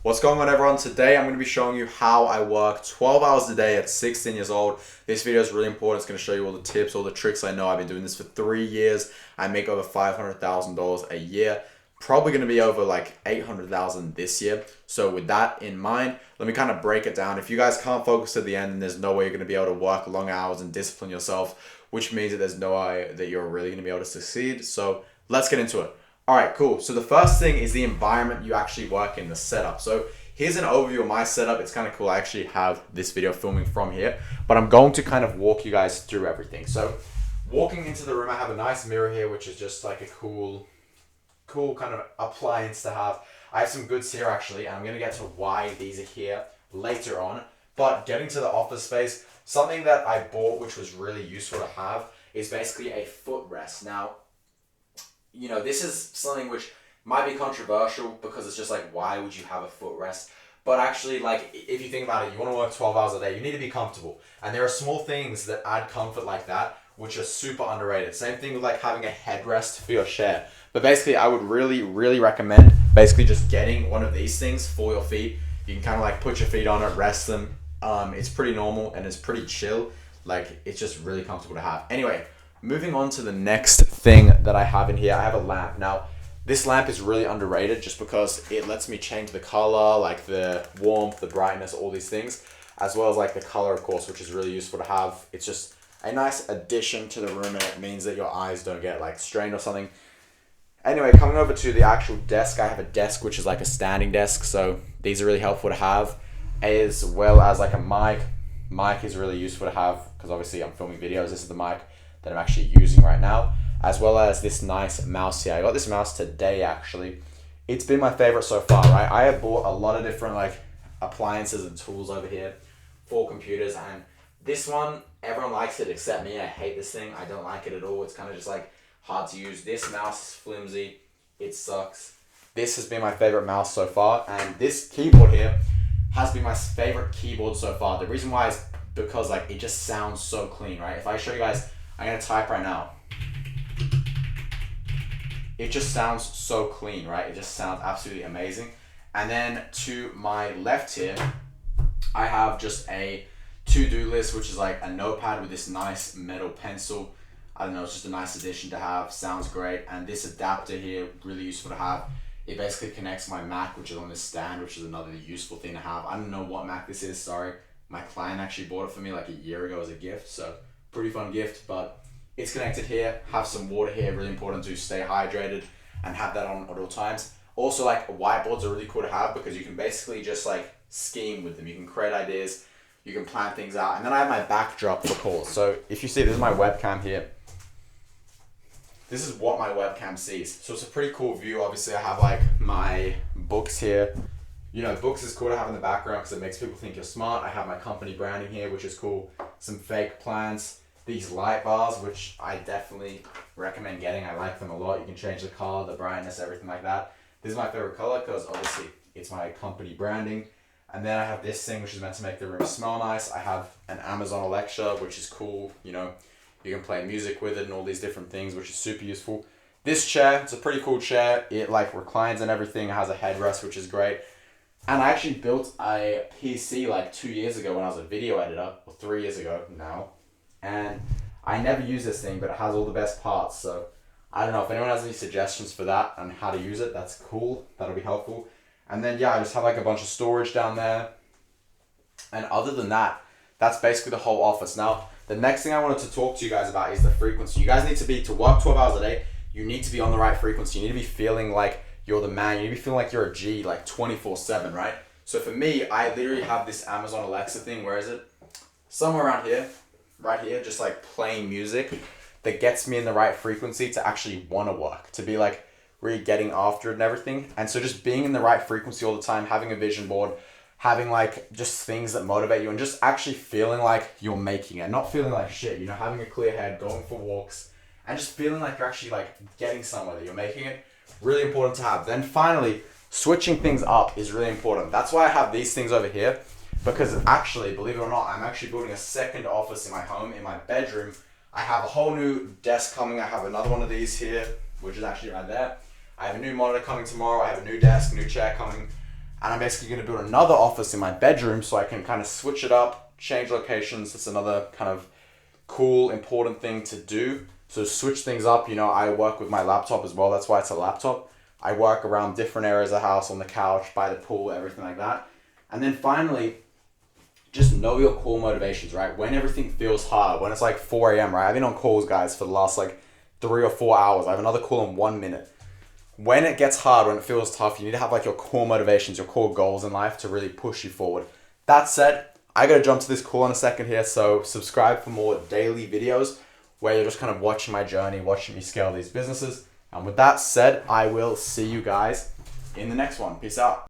What's going on, everyone? Today I'm going to be showing you how I work 12 hours a day at 16 years old. This video is really important. It's going to show you all the tips, all the tricks I know. I've been doing this for 3 years. I make over $500,000 a year. Probably going to be over like $800,000 this year. So with that in mind, let me kind of break it down. If you guys can't focus at the end, then there's no way you're going to be able to work long hours and discipline yourself, which means that there's no way that you're really going to be able to succeed. So let's get into it. All right, cool. So the first thing is the environment you actually work in, the setup. So here's an overview of my setup. It's kind of cool. I actually have this video filming from here, but I'm going to kind of walk you guys through everything. So walking into the room, I have a nice mirror here, which is just like a cool kind of appliance to have. I have some goods here actually, and I'm going to get to why these are here later on. But getting to the office space, something that I bought, which was really useful to have, is basically a footrest. Now, you know, this is something which might be controversial because it's just like, why would you have a footrest? But actually, like, if you think about it, you want to work 12 hours a day, you need to be comfortable. And there are small things that add comfort like that, which are super underrated. Same thing with like having a headrest for your chair. But basically, I would really recommend basically just getting one of these things for your feet. You can kind of like put your feet on it, rest them. It's pretty normal and it's pretty chill. Like, it's just really comfortable to have. Anyway, moving on to the next thing that I have in here, I have a lamp. Now, this lamp is really underrated just because it lets me change the color, like the warmth, the brightness, all these things, as well as like the color, of course, which is really useful to have. It's just a nice addition to the room, and it means that your eyes don't get like strained or something. Anyway, coming over to the actual desk, I have a desk which is like a standing desk, so these are really helpful to have, as well as like a mic. Mic is really useful to have because obviously I'm filming videos. This is the mic that I'm actually using right now, as well as this nice mouse here. I got this mouse today actually. It's been my favorite so far, right? I have bought a lot of different like appliances and tools over here for computers, and this one, everyone likes it except me. I hate this thing. I don't like it at all. It's kind of just like hard to use. This mouse is flimsy. It sucks. This has been my favorite mouse so far, and this keyboard here has been my favorite keyboard so far. The reason why is because like it just sounds so clean, right? If I show you guys, I'm gonna type right now. It just sounds so clean, right? It just sounds absolutely amazing. And then to my left here, I have just a to-do list, which is like a notepad with this nice metal pencil. I don't know, it's just a nice addition to have. Sounds great. And this adapter here, really useful to have. It basically connects my Mac, which is on this stand, which is another useful thing to have. I don't know what Mac this is, sorry. My client actually bought it for me like a year ago as a gift, so pretty fun gift, but it's connected here. Have some water here, really important to stay hydrated and have that on at all times. Also, like, whiteboards are really cool to have because you can basically just like scheme with them. You can create ideas, you can plan things out. And then I have my backdrop for calls. So if you see, this is my webcam here. This is what my webcam sees. So it's a pretty cool view. Obviously I have like my books here. You know, books is cool to have in the background because it makes people think you're smart. I have my company branding here, which is cool. Some fake plants. These light bars, which I definitely recommend getting. I like them a lot. You can change the color, the brightness, everything like that. This is my favorite color because obviously it's my company branding. And then I have this thing, which is meant to make the room smell nice. I have an Amazon Alexa, which is cool. You know, you can play music with it and all these different things, which is super useful. This chair, it's a pretty cool chair. It like reclines and everything. It has a headrest, which is great. And I actually built a PC like 2 years ago when I was a video editor, or 3 years ago now. And I never use this thing, but it has all the best parts. So I don't know if anyone has any suggestions for that and how to use it. That's cool. That'll be helpful. And then, yeah, I just have like a bunch of storage down there. And other than that, that's basically the whole office. Now, the next thing I wanted to talk to you guys about is the frequency. You guys need to work 12 hours a day, you need to be on the right frequency. You need to be feeling like you're the man. You need to be feeling like you're a G, like 24/7, right? So for me, I literally have this Amazon Alexa thing. Where is it? Somewhere around here, right here, just like playing music that gets me in the right frequency to actually want to work, to be like really getting after it and everything. And so just being in the right frequency all the time, having a vision board, having like just things that motivate you and just actually feeling like you're making it, not feeling like shit, you know, having a clear head, going for walks, and just feeling like you're actually like getting somewhere, that you're making it, really important to have. Then finally, switching things up is really important. That's why I have these things over here, because actually, believe it or not, I'm actually building a second office in my home, in my bedroom. I have a whole new desk coming. I have another one of these here, which is actually right there. I have a new monitor coming tomorrow. I have a new desk, new chair coming. And I'm basically going to build another office in my bedroom so I can kind of switch it up, change locations. It's another kind of cool, important thing to do. So switch things up. You know, I work with my laptop as well. That's why it's a laptop. I work around different areas of the house, on the couch, by the pool, everything like that. And then finally, just know your core motivations, right? When everything feels hard, when it's like 4 a.m., right? I've been on calls, guys, for the last like 3 or 4 hours. I have another call in 1 minute. When it gets hard, when it feels tough, you need to have like your core motivations, your core goals in life to really push you forward. That said, I gotta jump to this call in a second here, so subscribe for more daily videos where you're just kind of watching my journey, watching me scale these businesses. And with that said, I will see you guys in the next one. Peace out.